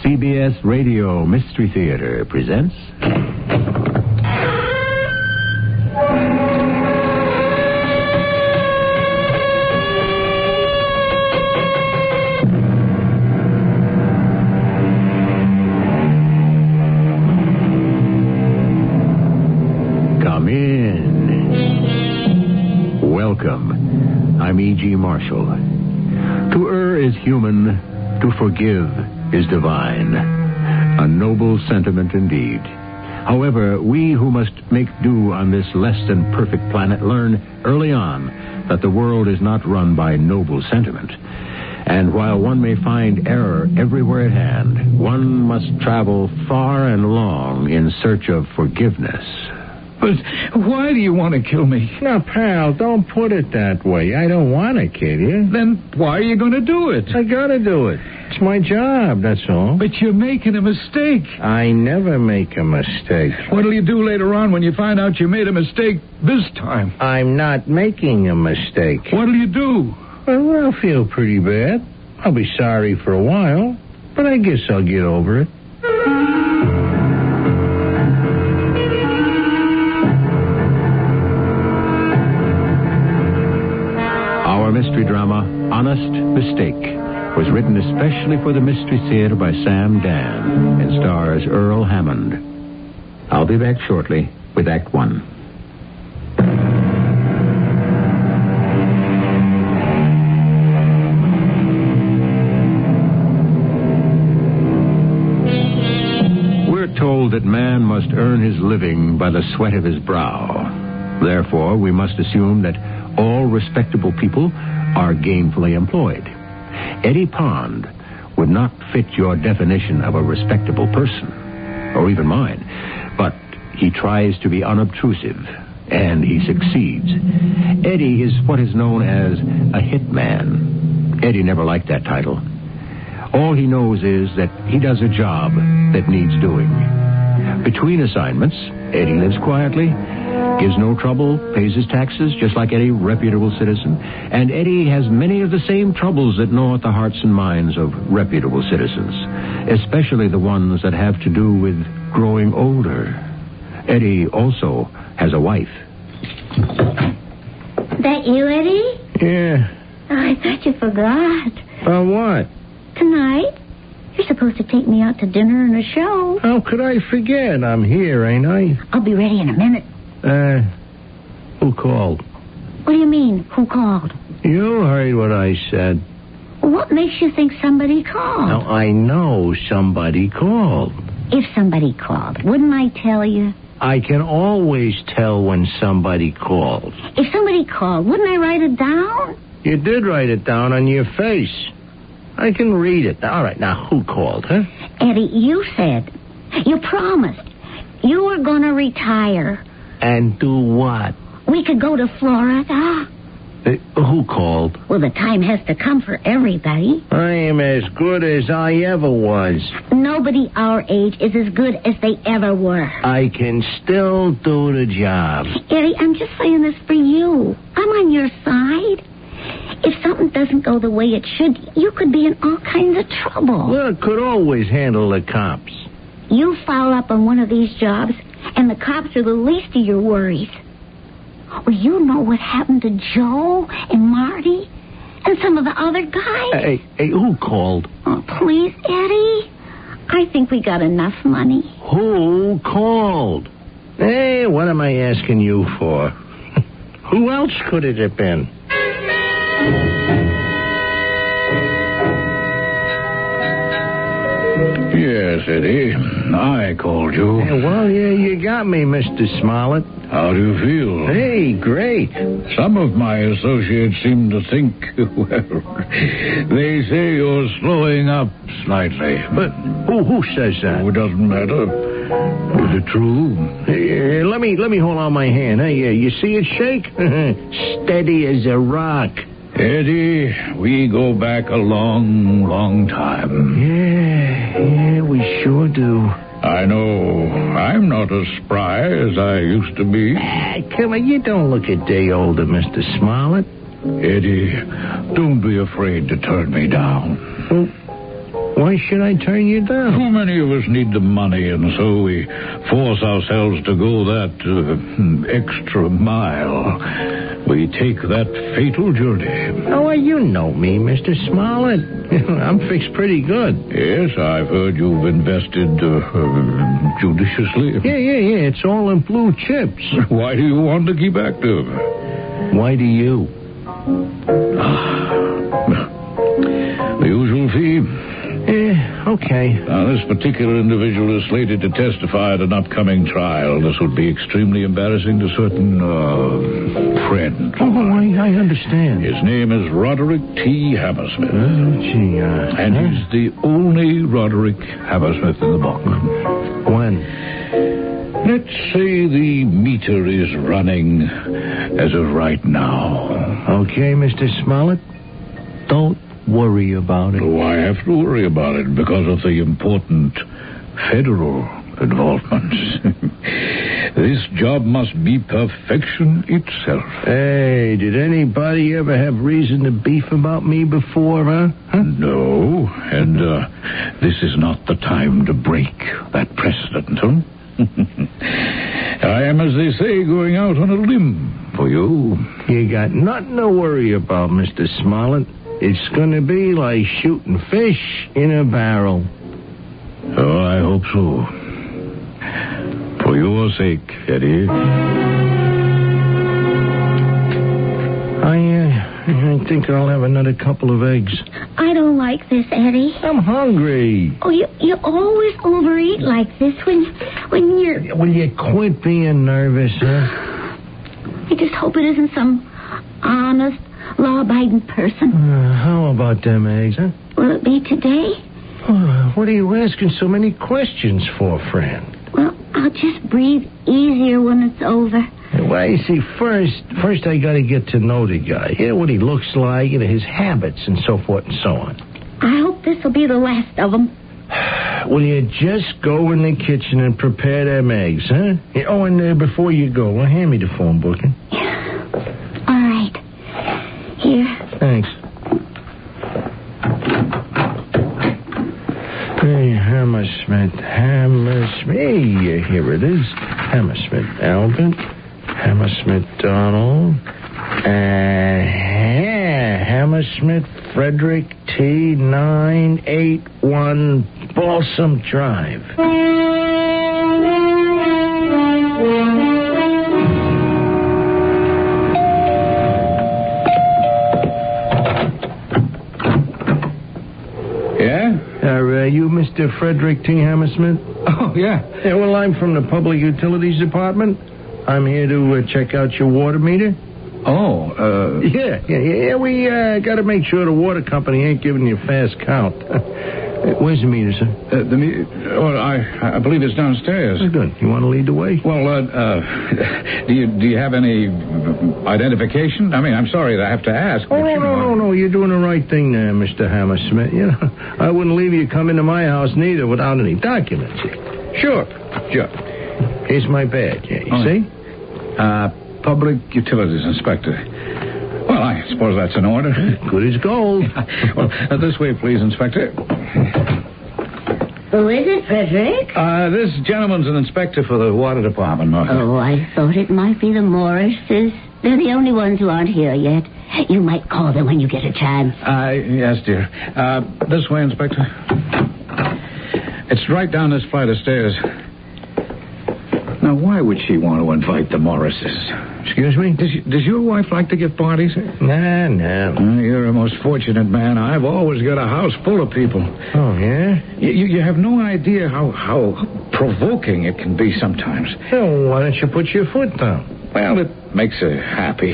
CBS Radio Mystery Theater presents... Come in. Welcome. I'm E.G. Marshall. To err is human, to forgive is divine. A noble sentiment indeed. However, we who must make do on this less than perfect planet learn early on that the world is not run by noble sentiment. And while one may find error everywhere at hand, one must travel far and long in search of forgiveness. But why do you want to kill me? Now, pal, don't put it that way. I don't want to kill you. Then why are you going to do it? I gotta do it. It's my job, that's all. But you're making a mistake. I never make a mistake. What'll you do later on when you find out you made a mistake this time? I'm not making a mistake. What'll you do? Well, I'll feel pretty bad. I'll be sorry for a while, but I guess I'll get over it. Our mystery drama, Honest Mistake, was written especially for the Mystery Theater by Sam Dan and stars Earl Hammond. I'll be back shortly with Act One. We're told that man must earn his living by the sweat of his brow. Therefore, we must assume that all respectable people are gainfully employed. Eddie Pond would not fit your definition of a respectable person, or even mine, but he tries to be unobtrusive, and he succeeds. Eddie is what is known as a hitman. Eddie never liked that title. All he knows is that he does a job that needs doing. Between assignments, Eddie lives quietly, gives no trouble, pays his taxes just like any reputable citizen, and Eddie has many of the same troubles that gnaw at the hearts and minds of reputable citizens, especially the ones that have to do with growing older. Eddie also has a wife. That you, Eddie? Yeah. Oh, I thought you forgot. What? Tonight, you're supposed to take me out to dinner and a show. How could I forget? I'm here, ain't I? I'll be ready in a minute. Who called? What do you mean, who called? You heard what I said. What makes you think somebody called? Now, I know somebody called. If somebody called, wouldn't I tell you? I can always tell when somebody called. If somebody called, wouldn't I write it down? You did write it down on your face. I can read it. All right, now, who called, huh? Eddie, you said, you promised, you were going to retire. And do what? We could go to Florida. Who called? Well, the time has to come for everybody. I am as good as I ever was. Nobody our age is as good as they ever were. I can still do the job. Eddie, I'm just saying this for you. I'm on your side. If something doesn't go the way it should, you could be in all kinds of trouble. Well, could always handle the cops. You foul up on one of these jobs, and the cops are the least of your worries. Well, you know what happened to Joe and Marty and some of the other guys? Hey, who called? Oh, please, Eddie. I think we got enough money. Who called? Hey, what am I asking you for? Who else could it have been? Yes, Eddie. I called you. Well, you got me, Mr. Smollett. How do you feel? Hey, great. Some of my associates seem to think, well, they say you're slowing up slightly. But who says that? Oh, it doesn't matter. Is it true? Let me hold on my hand. Hey, you see it shake? Steady as a rock. Eddie, we go back a long, long time. Yeah, we sure do. I know I'm not as spry as I used to be. Come on, you don't look a day older, Mr. Smollett. Eddie, don't be afraid to turn me down. Why should I turn you down? Too many of us need the money, and so we force ourselves to go that extra mile. We take that fatal journey. Oh, well, you know me, Mr. Smollett. I'm fixed pretty good. Yes, I've heard you've invested judiciously. Yeah. It's all in blue chips. Why do you want to keep active? Why do you? The usual fee. Okay. Now, this particular individual is slated to testify at an upcoming trial. This would be extremely embarrassing to certain friends. Oh, I understand. His name is Roderick T. Hammersmith. And huh? he's the only Roderick Hammersmith in the book. When? Let's say the meter is running as of right now. Okay, Mr. Smollett. Don't worry about it. Oh, I have to worry about it because of the important federal involvement. This job must be perfection itself. Hey, did anybody ever have reason to beef about me before, huh? No, and this is not the time to break that precedent, huh? I am, as they say, going out on a limb for you. You got nothing to worry about, Mr. Smollett. It's going to be like shooting fish in a barrel. Oh, I hope so. For your sake, Eddie. I think I'll have another couple of eggs. I don't like this, Eddie. I'm hungry. Oh, you always overeat like this when you're... Will you quit being nervous, huh? I just hope it isn't some honest, law-abiding person. How about them eggs, huh? Will it be today? What are you asking so many questions for, friend? Well, I'll just breathe easier when it's over. Well, you see, first I got to get to know the guy. What he looks like, his habits, and so forth and so on. I hope this will be the last of them. Will you just go in the kitchen and prepare them eggs, huh? Oh, and before you go, hand me the phone book. Yeah. All right. Here. Thanks. Hey, Hammersmith. Here it is. Hammersmith Albert. Hammersmith Donald. Hammersmith Frederick T. 981 Balsam Drive. Are you Mr. Frederick T. Hammersmith? Oh, yeah. Yeah, well, I'm from the Public Utilities Department. I'm here to check out your water meter. Oh, Yeah, we got to make sure the water company ain't giving you a fast count. Where's the meter, sir? I believe it's downstairs. Oh, good. You want to lead the way? Well, do you have any identification? I mean, I'm sorry that I have to ask. Oh, no. You're doing the right thing there, Mr. Hammersmith. You know, I wouldn't leave you come into my house neither without any documents. Sure. Here's my badge. Yeah, you see? Public Utilities Inspector. Well, I suppose that's in order. Good as gold. Well, this way, please, Inspector. Who is it, Frederick? This gentleman's an inspector for the water department, Martha. Oh, I thought it might be the Morrises. They're the only ones who aren't here yet. You might call them when you get a chance. Yes, dear. This way, Inspector. It's right down this flight of stairs. Now, why would she want to invite the Morrises? Excuse me? Does your wife like to give parties? No. You're a most fortunate man. I've always got a house full of people. Oh, yeah? You have no idea how provoking it can be sometimes. Well, why don't you put your foot down? Well, it makes her happy.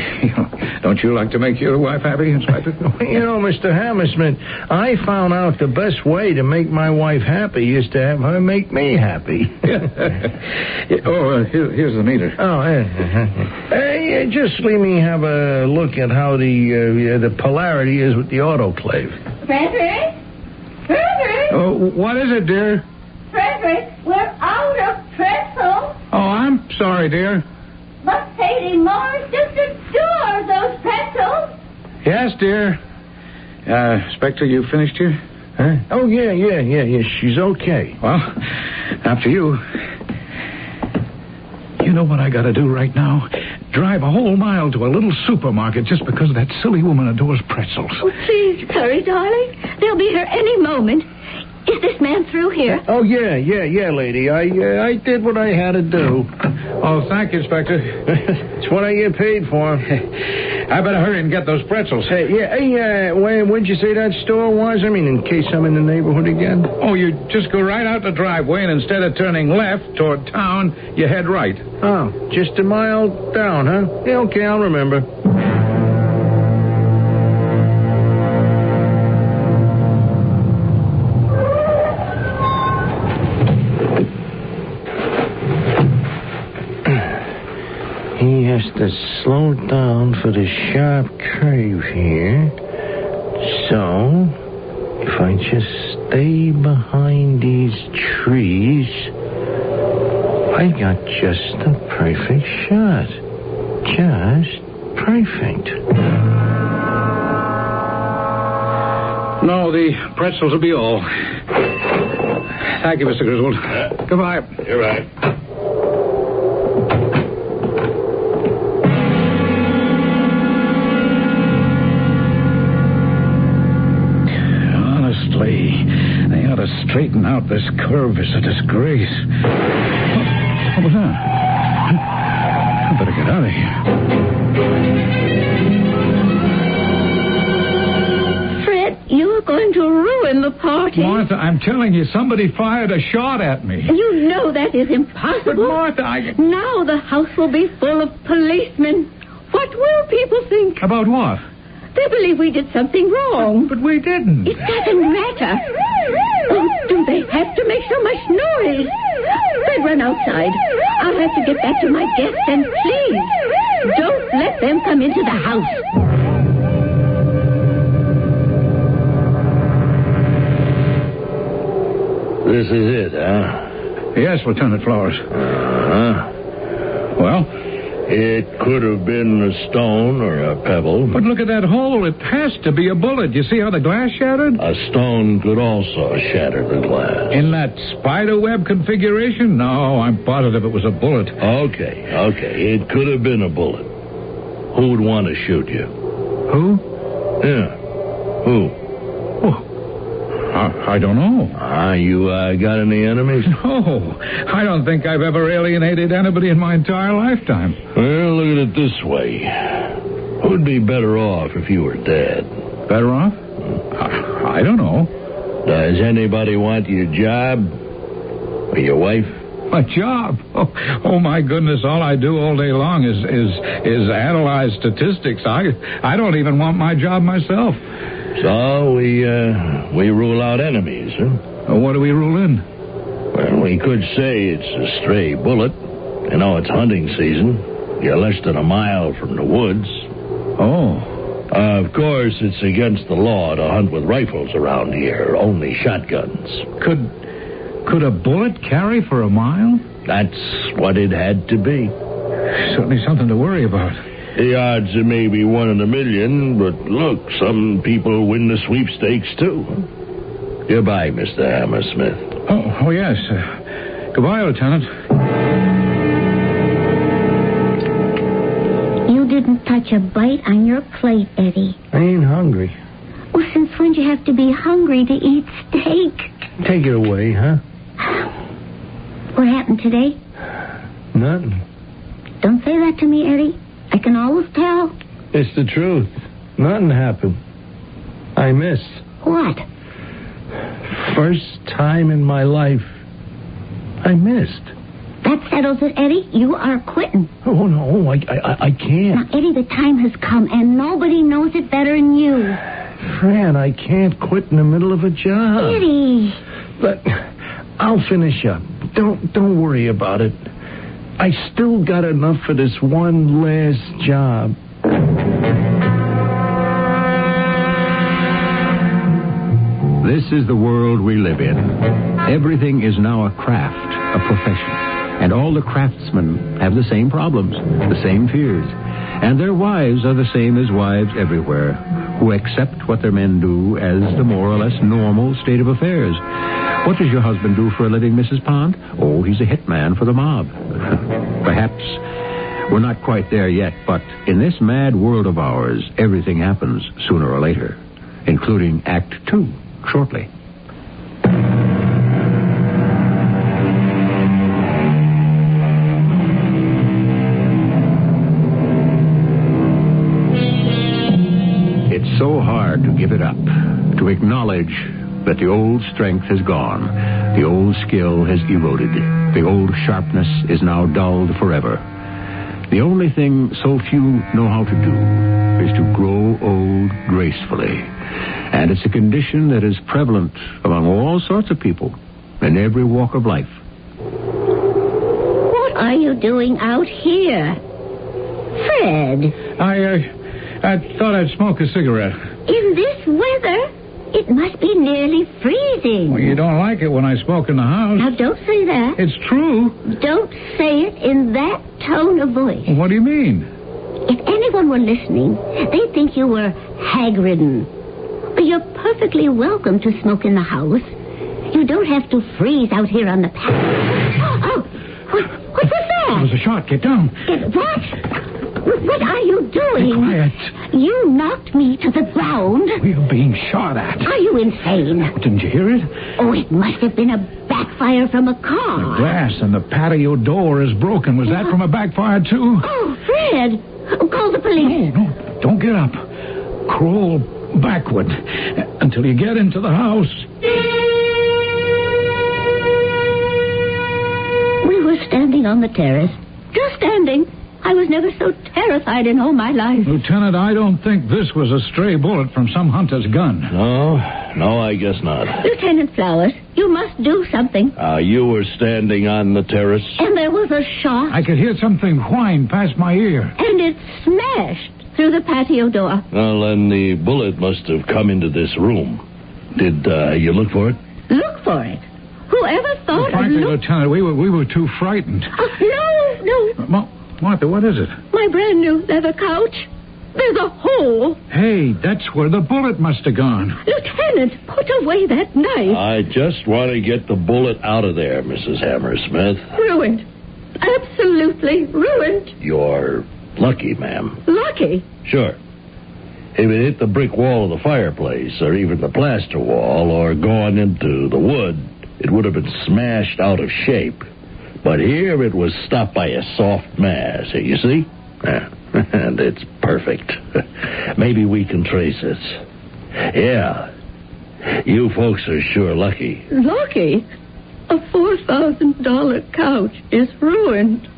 Don't you like to make your wife happy, Inspector? Mr. Hammersmith, I found out the best way to make my wife happy is to have her make me happy. Here's the meter. Oh, yeah. Hey, just let me have a look at how the polarity is with the autoclave. Frederick? Oh, what is it, dear? Frederick, we're out of pretzels. Oh, I'm sorry, dear. Must say the Morris just adore those pretzels. Yes, dear. Inspector, you finished here? Huh? Oh, yeah. She's okay. Well, after you. You know what I got to do right now? Drive a whole mile to a little supermarket just because that silly woman adores pretzels. Oh, please, hurry, darling. They'll be here any moment. Is this man through here? Oh, yeah, lady. I did what I had to do. Oh, thank you, Inspector. It's what I get paid for. I better hurry and get those pretzels. Hey, where'd you say that store was? I mean, in case I'm in the neighborhood again. Oh, you just go right out the driveway, and instead of turning left toward town, you head right. Oh, just a mile down, huh? Yeah, okay, I'll remember. He has to slow down for the sharp curve here. So, if I just stay behind these trees, I got just the perfect shot. Just perfect. No, the pretzels will be all. Thank you, Mr. Griswold. Goodbye. You're right. They ought to straighten out this curve. It's a disgrace. What was that? I better get out of here. Fred, you're going to ruin the party. Martha, I'm telling you, somebody fired a shot at me. You know that is impossible. But, Martha, Now the house will be full of policemen. What will people think? About what? They believe we did something wrong. But we didn't. It doesn't matter. Oh, do they have to make so much noise? Fred, run outside. I'll have to get back to my guests, and please, don't let them come into the house. This is it, huh? Yes, Lieutenant Flores. Uh-huh. Well? It could have been a stone or a pebble. But look at that hole. It has to be a bullet. You see how the glass shattered? A stone could also shatter the glass. In that spider web configuration? No, I'm positive it was a bullet. Okay. It could have been a bullet. Who would want to shoot you? Who? Yeah. Who? I don't know. You got any enemies? No, I don't think I've ever alienated anybody in my entire lifetime. Well, look at it this way. Who'd be better off if you were dead? Better off? I don't know. Does anybody want your job? Or your wife? My job? Oh, my goodness, all I do all day long is analyze statistics. I don't even want my job myself. So we rule out enemies, huh? What do we rule in? Well, we could say it's a stray bullet. You know, it's hunting season. You're less than a mile from the woods. Oh. Of course, it's against the law to hunt with rifles around here. Only shotguns. Could a bullet carry for a mile? That's what it had to be. Certainly something to worry about. The odds are maybe 1 in a million, but look, some people win the sweepstakes, too. Goodbye, Mr. Hammersmith. Oh, yes. Goodbye, Lieutenant. You didn't touch a bite on your plate, Eddie. I ain't hungry. Well, since when do you have to be hungry to eat steak? Take it away, huh? What happened today? Nothing. Don't say that to me, Eddie. I can always tell. It's the truth. Nothing happened. I missed. What? First time in my life, I missed. That settles it, Eddie. You are quitting. Oh, no, I can't. Now, Eddie, the time has come, and nobody knows it better than you. Fran, I can't quit in the middle of a job. Eddie. But I'll finish up. Don't worry about it. I still got enough for this one last job. This is the world we live in. Everything is now a craft, a profession. And all the craftsmen have the same problems, the same fears. And their wives are the same as wives everywhere. who accept what their men do as the more or less normal state of affairs. What does your husband do for a living, Mrs. Pond? Oh, he's a hitman for the mob. Perhaps we're not quite there yet, but in this mad world of ours, everything happens sooner or later, including Act 2, shortly. It's so hard to give it up, to acknowledge that the old strength has gone, the old skill has eroded, the old sharpness is now dulled forever. The only thing so few know how to do is to grow old gracefully. And it's a condition that is prevalent among all sorts of people in every walk of life. What are you doing out here? Fred. I thought I'd smoke a cigarette. In this weather? It must be nearly freezing. Well, you don't like it when I smoke in the house. Now, don't say that. It's true. Don't say it in that tone of voice. What do you mean? If anyone were listening, they'd think you were hag-ridden. But you're perfectly welcome to smoke in the house. You don't have to freeze out here on the patio. Oh, what was that? It was a shot. Get down. What? What are you doing? Be quiet. You knocked me to the ground. We're being shot at. Are you insane? Didn't you hear it? Oh, it must have been a backfire from a The car. glass in the patio door is broken. Was that from a backfire, too? Oh, Fred. Call the police. No. Don't get up. Crawl backward until you get into the house. We were standing on the terrace. Just standing. I was never so terrified in all my life. Lieutenant, I don't think this was a stray bullet from some hunter's gun. No, I guess not. Lieutenant Flowers, you must do something. You were standing on the terrace. And there was a shot. I could hear something whine past my ear. And it smashed through the patio door. Well, then the bullet must have come into this room. Did you look for it? Look for it. Whoever thought Frankly, of Lieutenant, we were too frightened. No. Martha, what is it? My brand new leather couch. There's a hole. Hey, that's where the bullet must have gone. Lieutenant, put away that knife. I just want to get the bullet out of there, Mrs. Hammersmith. Ruined. Absolutely ruined. You're lucky, ma'am. Lucky? Sure. If it hit the brick wall of the fireplace, or even the plaster wall, or gone into the wood, it would have been smashed out of shape. But here it was stopped by a soft mass. You see? And it's perfect. Maybe we can trace it. Yeah. You folks are sure lucky. Lucky? A $4,000 couch is ruined.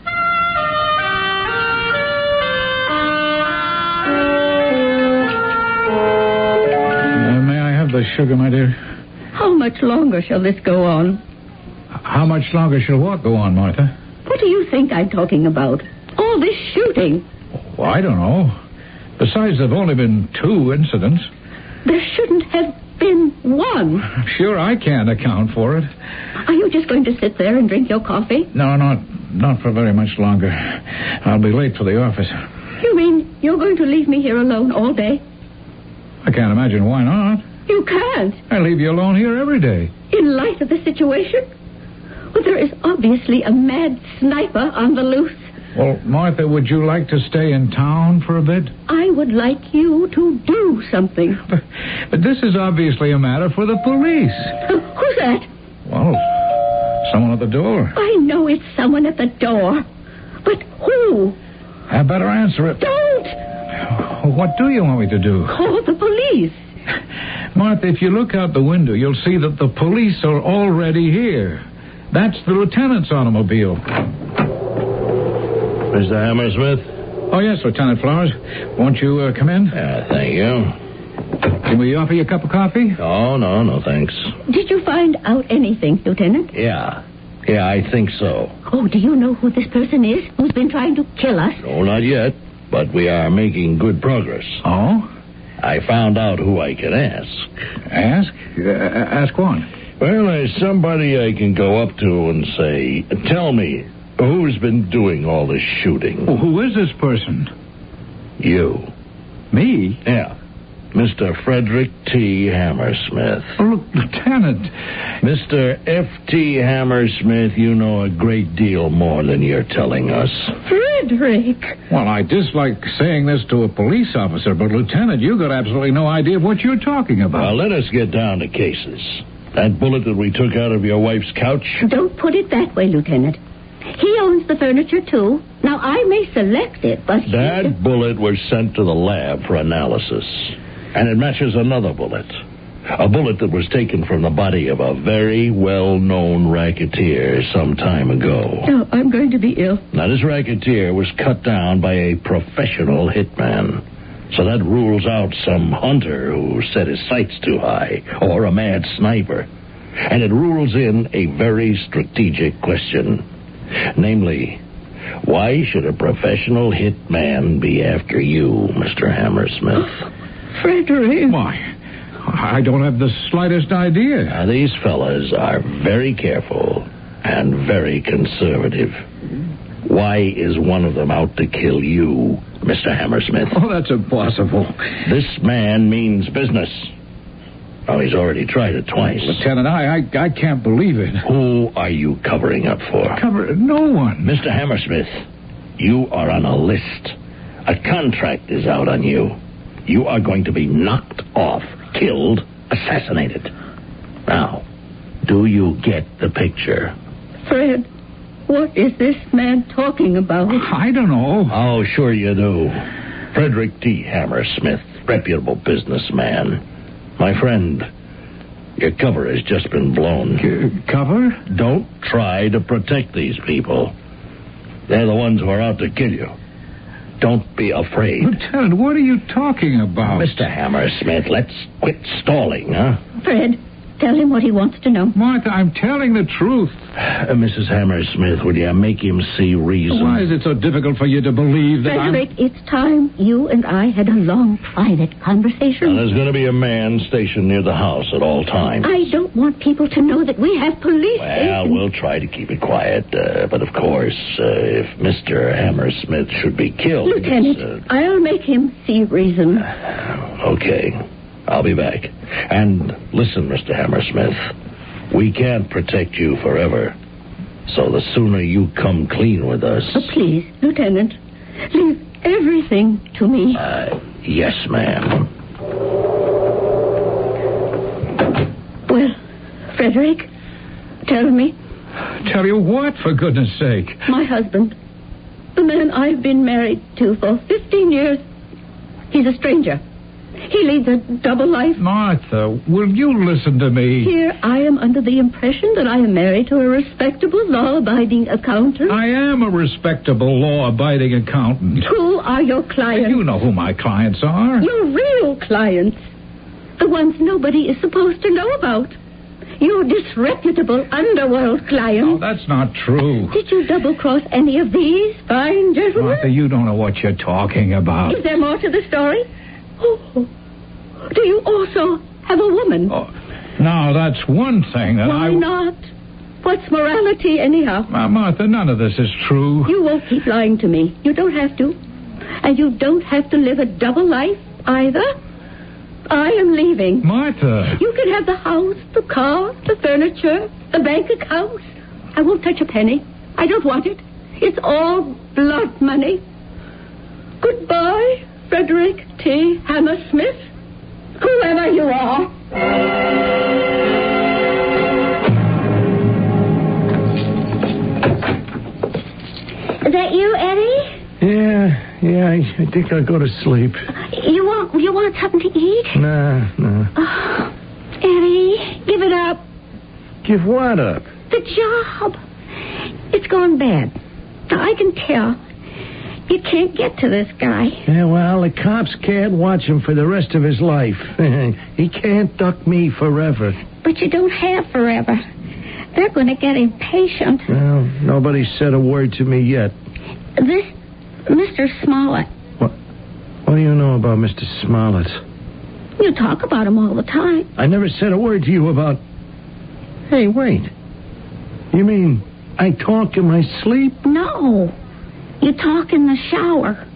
May I have the sugar, my dear? How much longer shall this go on? How much longer shall what go on, Martha? What do you think I'm talking about? All this shooting. Well, I don't know. Besides, there've only been 2 incidents. There shouldn't have been one. I'm sure I can't account for it. Are you just going to sit there and drink your coffee? No, not for very much longer. I'll be late for the office. You mean you're going to leave me here alone all day? I can't imagine why not. You can't. I leave you alone here every day. In light of the situation? Well, there is obviously a mad sniper on the loose. Well, Martha, would you like to stay in town for a bit? I would like you to do something. But this is obviously a matter for the police. Who's that? Well, someone at the door. I know it's someone at the door. But who? I better answer it. Don't! What do you want me to do? Call the police. Martha, if you look out the window, you'll see that the police are already here. That's the lieutenant's automobile. Mr. Hammersmith? Oh, yes, Lieutenant Flowers. Won't you come in? Thank you. Can we offer you a cup of coffee? Oh, no, thanks. Did you find out anything, Lieutenant? Yeah, I think so. Oh, do you know who this person is who's been trying to kill us? No, not yet, but we are making good progress. Oh? I found out who I can ask. Ask? Ask what? Well, there's somebody I can go up to and say, tell me, who's been doing all this shooting? Well, who is this person? You. Me? Yeah. Mr. Frederick T. Hammersmith. Oh, look, Lieutenant. Mr. F.T. Hammersmith, you know a great deal more than you're telling us. Frederick! Well, I dislike saying this to a police officer, but, Lieutenant, you got absolutely no idea what you're talking about. Well, let us get down to cases. That bullet that we took out of your wife's couch? Don't put it that way, Lieutenant. He owns the furniture, too. Now, I may select it, but That bullet was sent to the lab for analysis. And it matches another bullet. A bullet that was taken from the body of a very well-known racketeer some time ago. Oh, I'm going to be ill. Now, this racketeer was cut down by a professional hitman. So that rules out some hunter who set his sights too high, or a mad sniper. And it rules in a very strategic question. Namely, why should a professional hitman be after you, Mr. Hammersmith? Frederick. Why? I don't have the slightest idea. Now, these fellas are very careful and very conservative. Why is one of them out to kill you, Mr. Hammersmith? Oh, that's impossible. This man means business. Oh, he's already tried it twice. Lieutenant, I can't believe it. Who are you covering up for? No one. Mr. Hammersmith, you are on a list. A contract is out on you. You are going to be knocked off, killed, assassinated. Now, do you get the picture? Fred, what is this man talking about? I don't know. Oh, sure you do. Frederick T. Hammersmith, reputable businessman. My friend, your cover has just been blown. Cover? Don't try to protect these people. They're the ones who are out to kill you. Don't be afraid. Lieutenant, what are you talking about? Mr. Hammersmith, let's quit stalling, huh? Fred, tell him what he wants to know. Martha, I'm telling the truth. Mrs. Hammersmith, will you make him see reason? Why is it so difficult for you to believe that Frederick, it's time you and I had a long, private conversation. Now, there's going to be a man stationed near the house at all times. I don't want people to know that we have police. Well, we'll try to keep it quiet. But, of course, if Mr. Hammersmith should be killed... Lieutenant, I'll make him see reason. Okay. I'll be back. And listen, Mr. Hammersmith, we can't protect you forever. So the sooner you come clean with us... Oh, please, Lieutenant, leave everything to me. Yes, ma'am. Well, Frederick, tell me. Tell you what, for goodness sake? My husband, the man I've been married to for 15 years, he's a stranger. He leads a double life. Martha, will you listen to me? Here, I am under the impression that I am married to a respectable, law-abiding accountant. I am a respectable, law-abiding accountant. Who are your clients? You know who my clients are. Your real clients. The ones nobody is supposed to know about. Your disreputable underworld clients. Oh, that's not true. Did you double-cross any of these fine gentlemen? Martha, you don't know what you're talking about. Is there more to the story? Oh, do you also have a woman? Oh, now, that's one thing that Why not? What's morality, anyhow? Martha, none of this is true. You won't keep lying to me. You don't have to. And you don't have to live a double life, either. I am leaving. Martha. You can have the house, the car, the furniture, the bank account. I won't touch a penny. I don't want it. It's all blood money. Goodbye, Frederick T. Hammersmith. Whoever you are. Is that you, Eddie? Yeah, I think I'll go to sleep. You want something to eat? No. Oh, Eddie, give it up. Give what up? The job. It's going bad. Now, I can tell. You can't get to this guy. Yeah, well, the cops can't watch him for the rest of his life. He can't duck me forever. But you don't have forever. They're going to get impatient. Well, nobody said a word to me yet. This Mr. Smollett. What do you know about Mr. Smollett? You talk about him all the time. I never said a word to you about... Hey, wait. You mean I talk in my sleep? No. You talk in the shower.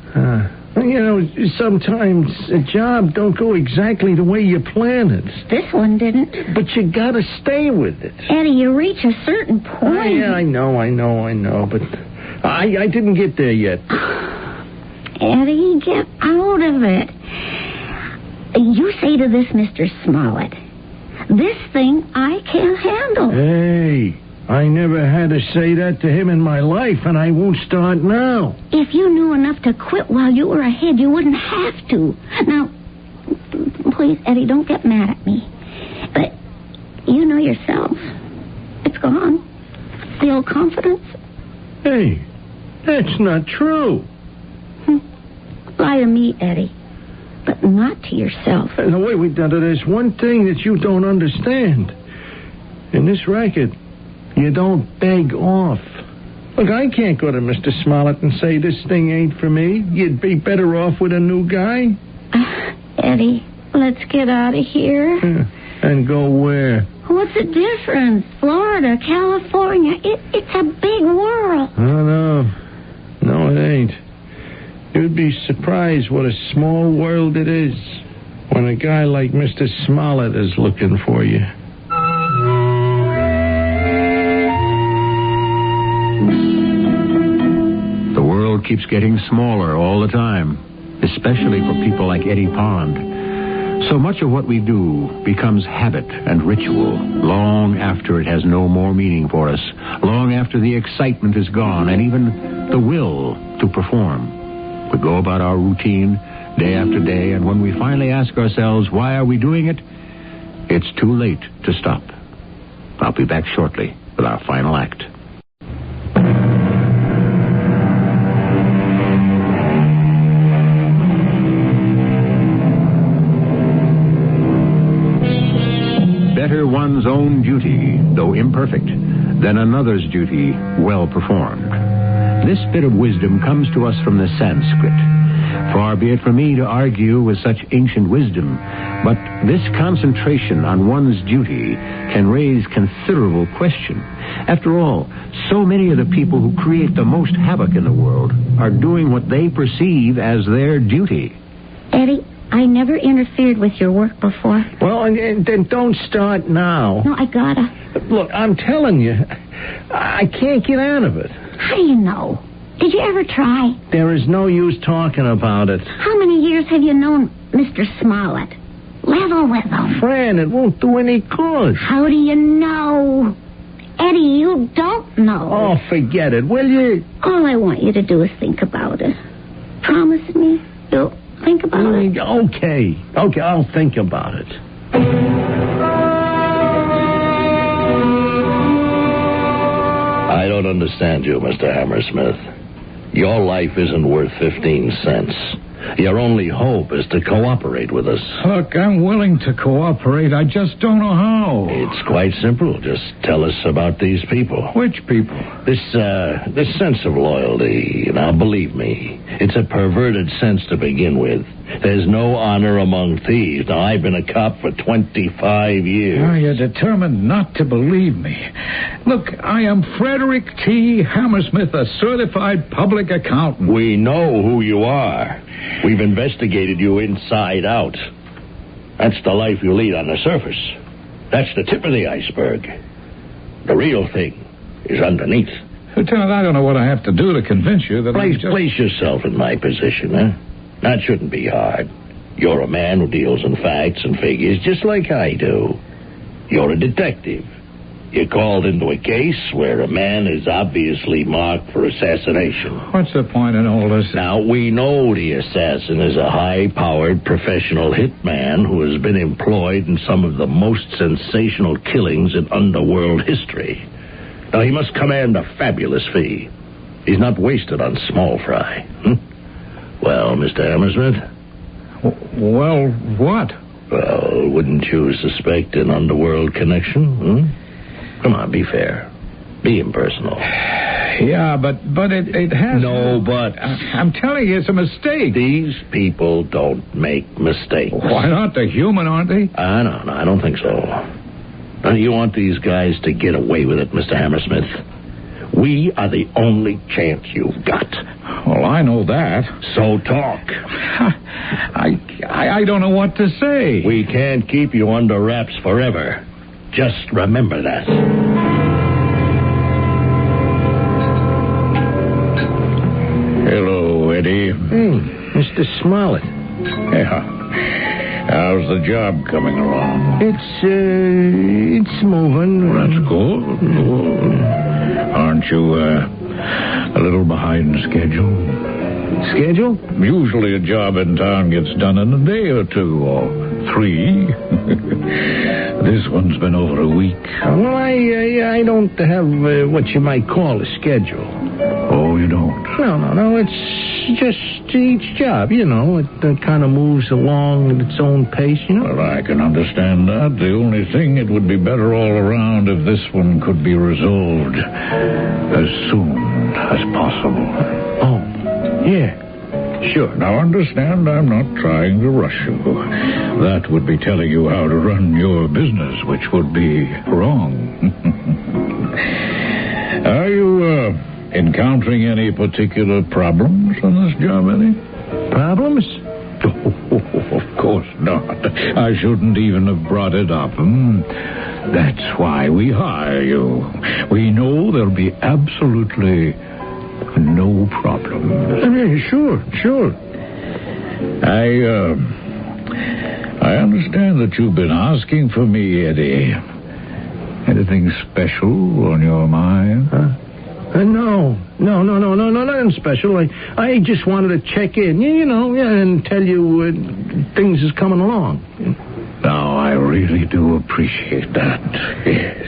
Sometimes a job don't go exactly the way you plan it. This one didn't. But you gotta stay with it. Eddie, you reach a certain point. Yeah, I know. But I didn't get there yet. Eddie, get out of it. You say to this Mr. Smollett, this thing I can't handle. Hey, I never had to say that to him in my life, and I won't start now. If you knew enough to quit while you were ahead, you wouldn't have to. Now, please, Eddie, don't get mad at me. But you know yourself. It's gone. The old confidence. Hey, that's not true. Lie to me, Eddie, but not to yourself. No, wait, there's one thing that you don't understand. In this racket, you don't beg off. Look, I can't go to Mr. Smollett and say this thing ain't for me. You'd be better off with a new guy. Eddie, let's get out of here. And go where? What's the difference? Florida, California. It's a big world. Oh, no, it ain't. You'd be surprised what a small world it is when a guy like Mr. Smollett is looking for you. The world keeps getting smaller all the time, especially for people like Eddie Pond. So much of what we do becomes habit and ritual long after it has no more meaning for us, long after the excitement is gone and even the will to perform. We go about our routine day after day, and when we finally ask ourselves, why are we doing it? It's too late to stop. I'll be back shortly with our final act. Better one's own duty, though imperfect, than another's duty well performed. This bit of wisdom comes to us from the Sanskrit. Far be it from me to argue with such ancient wisdom, but this concentration on one's duty can raise considerable question. After all, so many of the people who create the most havoc in the world are doing what they perceive as their duty. Eddie, I never interfered with your work before. Well, and then don't start now. No, I gotta. Look, I'm telling you, I can't get out of it. How do you know? Did you ever try? There is no use talking about it. How many years have you known Mr. Smollett? Level with him. Fran, it won't do any good. How do you know? Eddie, you don't know. Oh, forget it, will you? All I want you to do is think about it. Promise me you'll think about it. Okay, I'll think about it. I don't understand you, Mr. Hammersmith. Your life isn't worth 15 cents. Your only hope is to cooperate with us. Look, I'm willing to cooperate. I just don't know how. It's quite simple. Just tell us about these people. Which people? This sense of loyalty. Now, believe me, it's a perverted sense to begin with. There's no honor among thieves. Now, I've been a cop for 25 years. Oh, you're determined not to believe me. Look, I am Frederick T. Hammersmith, a certified public accountant. We know who you are. We've investigated you inside out. That's the life you lead on the surface. That's the tip of the iceberg. The real thing is underneath. Lieutenant, I don't know what I have to do to convince you that Place yourself in my position, huh? That shouldn't be hard. You're a man who deals in facts and figures just like I do. You're a detective. You're called into a case where a man is obviously marked for assassination. What's the point in all this? Now, we know the assassin is a high-powered professional hitman who has been employed in some of the most sensational killings in underworld history. Now, he must command a fabulous fee. He's not wasted on small fry. Well, Mr. Hammersmith? Well, what? Well, wouldn't you suspect an underworld connection? Come on, be fair. Be impersonal. Yeah, but it has... No, but... I'm telling you, it's a mistake. These people don't make mistakes. Why not? They're human, aren't they? No, I don't think so. Now, you want these guys to get away with it, Mr. Hammersmith? We are the only chance you've got. Well, I know that. So talk. I don't know what to say. We can't keep you under wraps forever. Just remember that. Hello, Eddie. Hey, Mr. Smollett. Yeah. How's the job coming along? It's moving. That's good. Aren't you a little behind schedule? Schedule? Usually a job in town gets done in a day or two, or 3. This one's been over a week. Well, I don't have what you might call a schedule. Oh, you don't? No. It's just each job, you know. It kind of moves along at its own pace, you know. Well, I can understand that. The only thing, it would be better all around if this one could be resolved as soon as possible. Oh, yeah. Sure. Now, understand, I'm not trying to rush you. That would be telling you how to run your business, which would be wrong. Are you encountering any particular problems on this job, Eddie? Problems? Oh, of course not. I shouldn't even have brought it up. That's why we hire you. We know there'll be absolutely no problem. Sure. I understand that you've been asking for me, Eddie. Anything special on your mind? No, nothing special. I just wanted to check in, and tell you things is coming along. Now, I really do appreciate that, yes.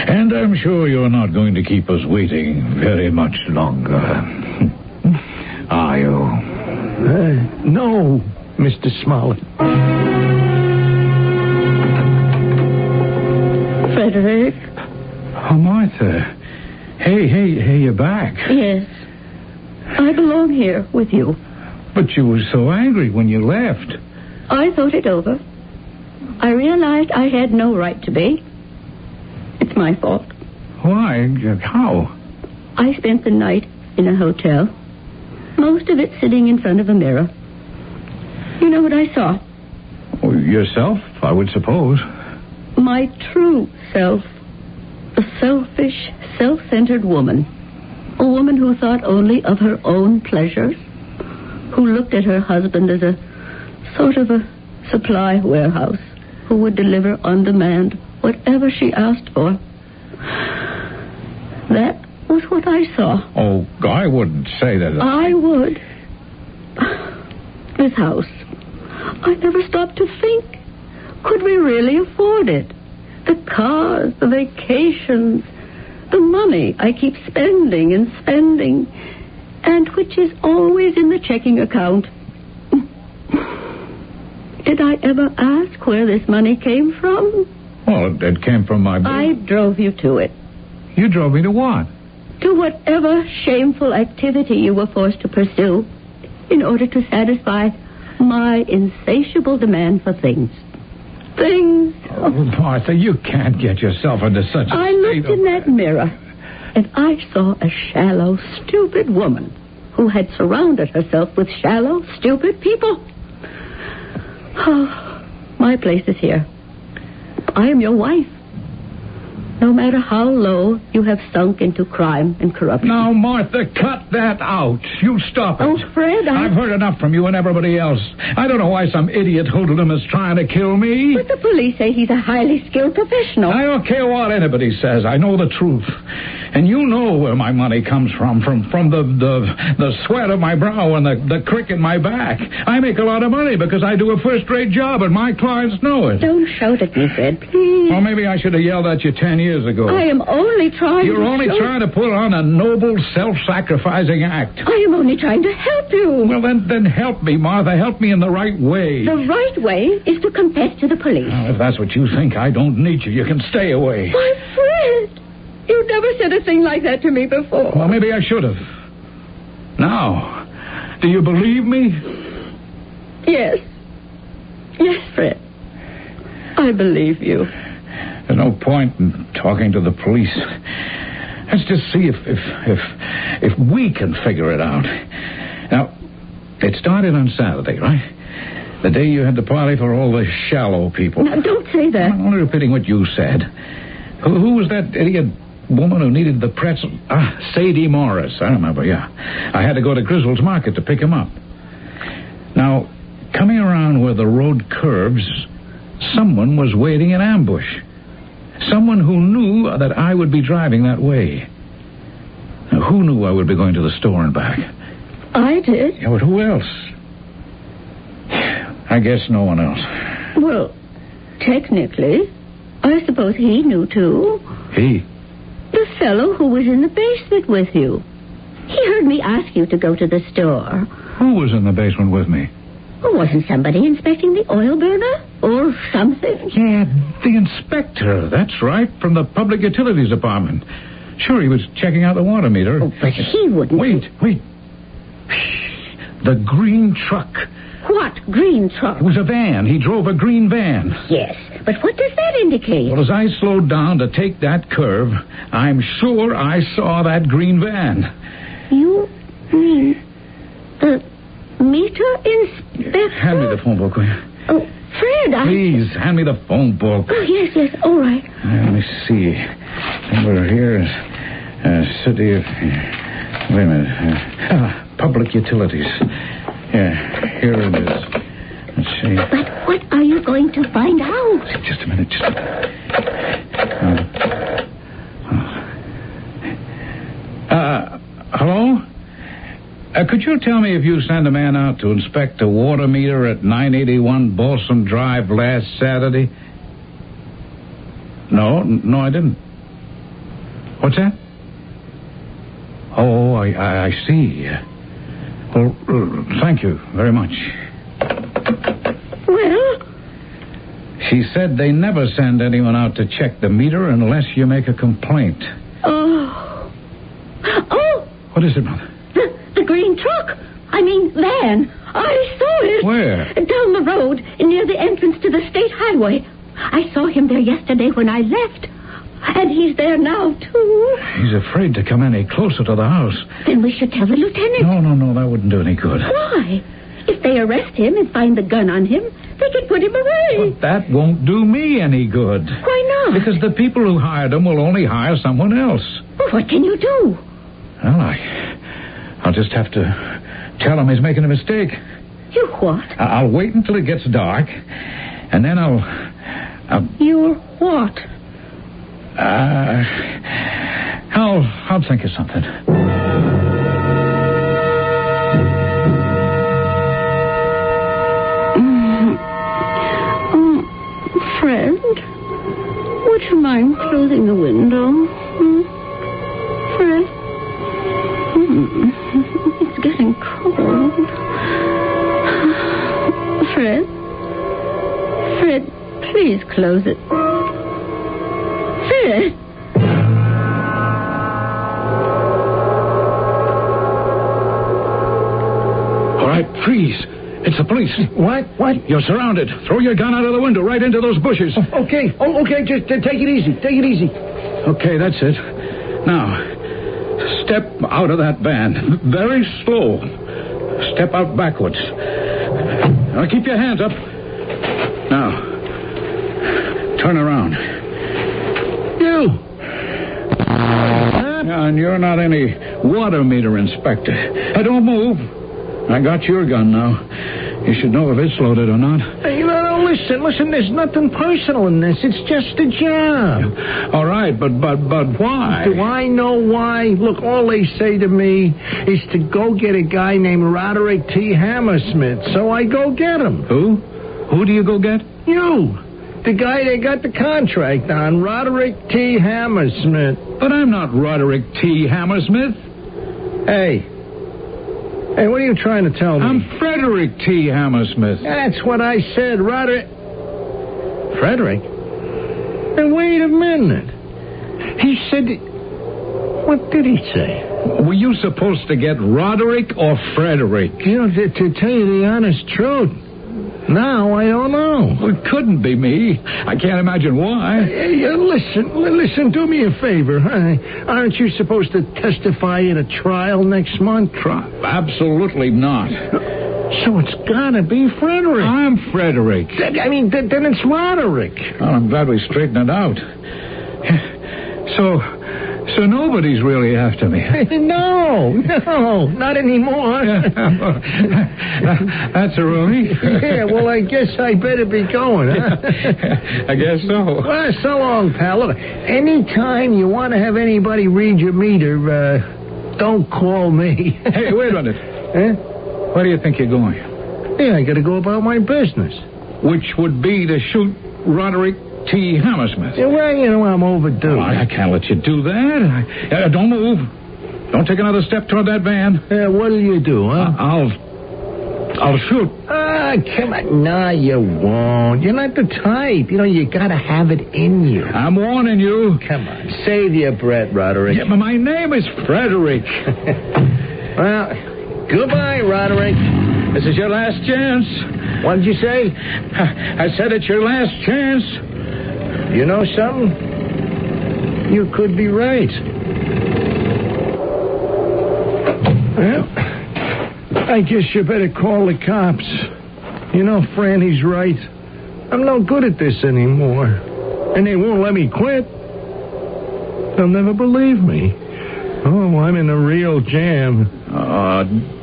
And I'm sure you're not going to keep us waiting very much longer. Are you? No, Mr. Smollett. Frederick? Oh, Martha. Hey, you're back. Yes. I belong here with you. But you were so angry when you left. I thought it over. I realized I had no right to be. It's my fault. Why? How? I spent the night in a hotel. Most of it sitting in front of a mirror. You know what I saw? Oh, yourself, I would suppose. My true self. A selfish, self-centered woman. A woman who thought only of her own pleasures. Who looked at her husband as a sort of a supply warehouse. Who would deliver on demand whatever she asked for. That was what I saw. Oh, I wouldn't say that. I would. This house. I never stopped to think. Could we really afford it? The cars, the vacations, the money I keep spending, and which is always in the checking account. Did I ever ask where this money came from? Well, it came from my... I drove you to it. You drove me to what? To whatever shameful activity you were forced to pursue in order to satisfy my insatiable demand for things. Things. Oh, Martha, you can't get yourself into such a I state looked in that mirror, and I saw a shallow, stupid woman who had surrounded herself with shallow, stupid people. Oh, my place is here. I am your wife. No matter how low you have sunk into crime and corruption. Now, Martha, cut that out. You stop it. Oh, Fred, I've heard enough from you and everybody else. I don't know why some idiot hoodlum is trying to kill me. But the police say he's a highly skilled professional. I don't care what anybody says. I know the truth. And you know where my money comes from the sweat of my brow and the crick in my back. I make a lot of money because I do a first-rate job, and my clients know it. Don't shout at me, Fred, please. Well, maybe I should have yelled at you 10 years ago. I am only trying You're only trying to put on a noble, self-sacrificing act. I am only trying to help you. Well, then help me, Martha. Help me in the right way. The right way is to confess to the police. Well, if that's what you think, I don't need you. You can stay away. My Fred, you never said a thing like that to me before. Well, maybe I should have. Now, do you believe me? Yes. Yes, Fred. I believe you. There's no point in talking to the police. Let's just see if we can figure it out. Now, it started on Saturday, right? The day you had the party for all the shallow people. Now, don't say that. I'm only repeating what you said. Who was that idiot woman who needed the pretzel? Sadie Morris. I remember, yeah. I had to go to Grizzle's Market to pick him up. Now, coming around where the road curves, someone was waiting in ambush. Someone who knew that I would be driving that way. Now, who knew I would be going to the store and back? I did. Yeah, but who else? I guess no one else. Well, technically, I suppose he knew, too. He? The fellow who was in the basement with you. He heard me ask you to go to the store. Who was in the basement with me? Wasn't somebody inspecting the oil burner? Or something? Yeah, the inspector. That's right, from the Public Utilities Department. Sure, he was checking out the water meter. Oh, but he wouldn't... Wait. The green truck. What green truck? It was a van. He drove a green van. Yes, but what does that indicate? Well, as I slowed down to take that curve, I'm sure I saw that green van. You mean the meter inspector? Hand me the phone book, will you? Oh, Fred, Please, hand me the phone book. Oh, yes, all right. Let me see. Number here is City of... Wait a minute. Public Utilities. Yeah, here it is. Let's see. But what are you going to find out? Just a minute. Hello? Could you tell me if you sent a man out to inspect a water meter at 981 Balsam Drive last Saturday? No, I didn't. What's that? Oh, I see. Well, thank you very much. Well? She said they never send anyone out to check the meter unless you make a complaint. Oh. What is it, Mother? The green truck. I mean, van. I saw it. Where? Down the road, near the entrance to the state highway. I saw him there yesterday when I left. And he's there now, too. He's afraid to come any closer to the house. Then we should tell the lieutenant. No, that wouldn't do any good. Why? If they arrest him and find the gun on him, they can put him away. But that won't do me any good. Why not? Because the people who hired him will only hire someone else. Well, what can you do? Well, I'll just have to tell him he's making a mistake. You what? I'll wait until it gets dark, and then I'll... You're what? I'll think of something. Fred, would you mind closing the window? Fred? It's getting cold. Fred, please close it. Fred? All right, freeze. It's the police. What? You're surrounded. Throw your gun out of the window right into those bushes. Okay. Just take it easy. Okay, that's it. Now, step out of that van. Very slow. Step out backwards. Now, keep your hands up. Now, turn around. You. And you're not any water meter inspector. Don't move. I got your gun now. You should know if it's loaded or not. Hey, no, listen, there's nothing personal in this. It's just a job. All right, but why? Do I know why? Look, all they say to me is to go get a guy named Roderick T. Hammersmith. So I go get him. Who? Who do you go get? You. The guy they got the contract on, Roderick T. Hammersmith. But I'm not Roderick T. Hammersmith. Hey, what are you trying to tell me? I'm Frederick T. Hammersmith. That's what I said, Roderick. Frederick? Hey, wait a minute. He said... What did he say? Were you supposed to get Roderick or Frederick? You know, to tell you the honest truth, Now I don't know. Well, it couldn't be me. I can't imagine why. Listen, do me a favor. Aren't you supposed to testify at a trial next month? Absolutely not. So it's gotta be Frederick. I'm Frederick. Then it's Roderick. Well, I'm glad we straightened it out. So nobody's really after me. No, not anymore. That's a relief. Yeah, well, I guess I better be going, huh? I guess so. Well, so long, pal. Look, anytime you want to have anybody read your meter, don't call me. Hey, wait a minute. Huh? Where do you think you're going? Yeah, I got to go about my business. Which would be to shoot Roderick T. Hammersmith. Yeah, well, I'm overdue. Oh, I can't let you do that. Don't move. Don't take another step toward that van. What'll you do, huh? I'll shoot. Ah, come on. No, you won't. You're not the type. You gotta have it in you. I'm warning you. Come on. Save your breath, Roderick. Yeah, but my name is Frederick. Well, goodbye, Roderick. This is your last chance. What did you say? I said it's your last chance. You know something? You could be right. Well, I guess you better call the cops. Franny's right. I'm no good at this anymore. And they won't let me quit. They'll never believe me. Oh, I'm in a real jam.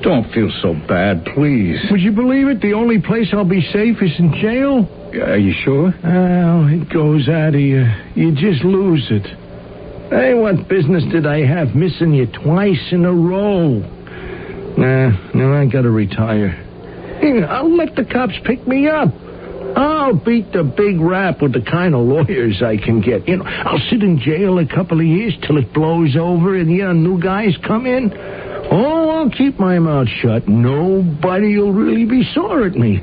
Don't feel so bad, please. Would you believe it? The only place I'll be safe is in jail. Are you sure? Oh, it goes out of you. You just lose it. Hey, what business did I have missing you twice in a row? Nah, I gotta retire. I'll let the cops pick me up. I'll beat the big rap with the kind of lawyers I can get. I'll sit in jail a couple of years till it blows over and new guys come in. Oh, I'll keep my mouth shut. Nobody will really be sore at me.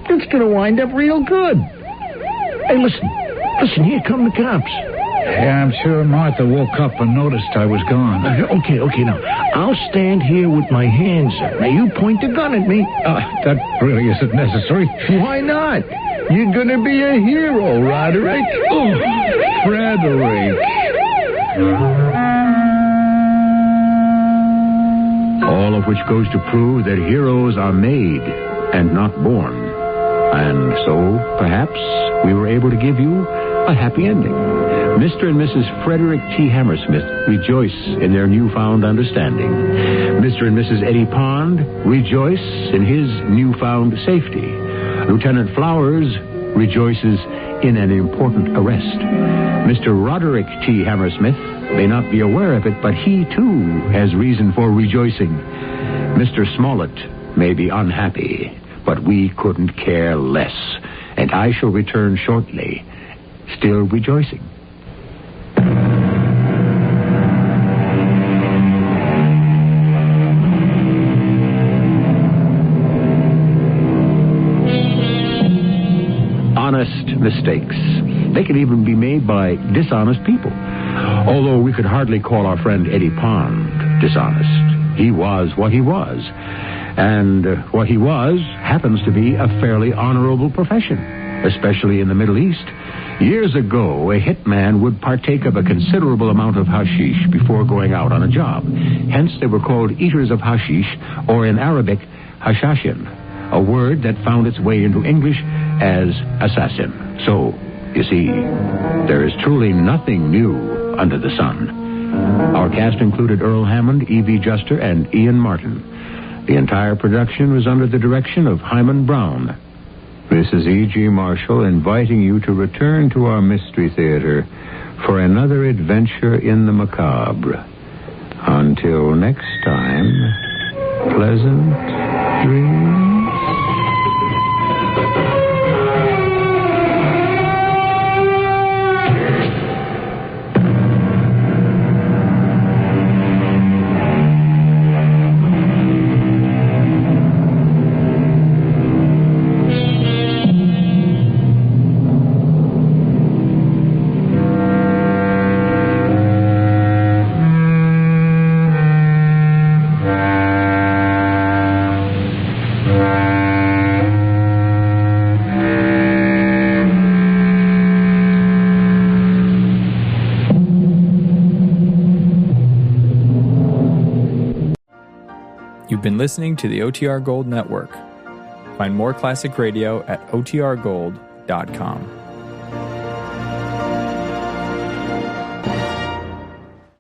It's going to wind up real good. Hey, listen, here come the cops. Yeah, I'm sure Martha woke up and noticed I was gone. Okay, now, I'll stand here with my hands up. Now, you point the gun at me. That really isn't necessary. Why not? You're going to be a hero, Roderick. Oh, Frederick. All of which goes to prove that heroes are made and not born. And so, perhaps, we were able to give you a happy ending. Mr. and Mrs. Frederick T. Hammersmith rejoice in their newfound understanding. Mr. and Mrs. Eddie Pond rejoice in his newfound safety. Lieutenant Flowers rejoices in an important arrest. Mr. Roderick T. Hammersmith may not be aware of it, but he, too, has reason for rejoicing. Mr. Smollett may be unhappy, but we couldn't care less. And I shall return shortly, still rejoicing. Honest mistakes. They can even be made by dishonest people. Although we could hardly call our friend Eddie Pond dishonest. He was what he was. And what he was happens to be a fairly honorable profession, especially in the Middle East. Years ago, a hitman would partake of a considerable amount of hashish before going out on a job. Hence, they were called eaters of hashish, or in Arabic, hashashin, a word that found its way into English as assassin. So, you see, there is truly nothing new under the sun. Our cast included Earl Hammond, E.V. Juster, and Ian Martin. The entire production was under the direction of Hyman Brown. This is E.G. Marshall inviting you to return to our Mystery Theater for another adventure in the macabre. Until next time, pleasant dreams. You've been listening to the OTR Gold Network. Find more classic radio at otrgold.com.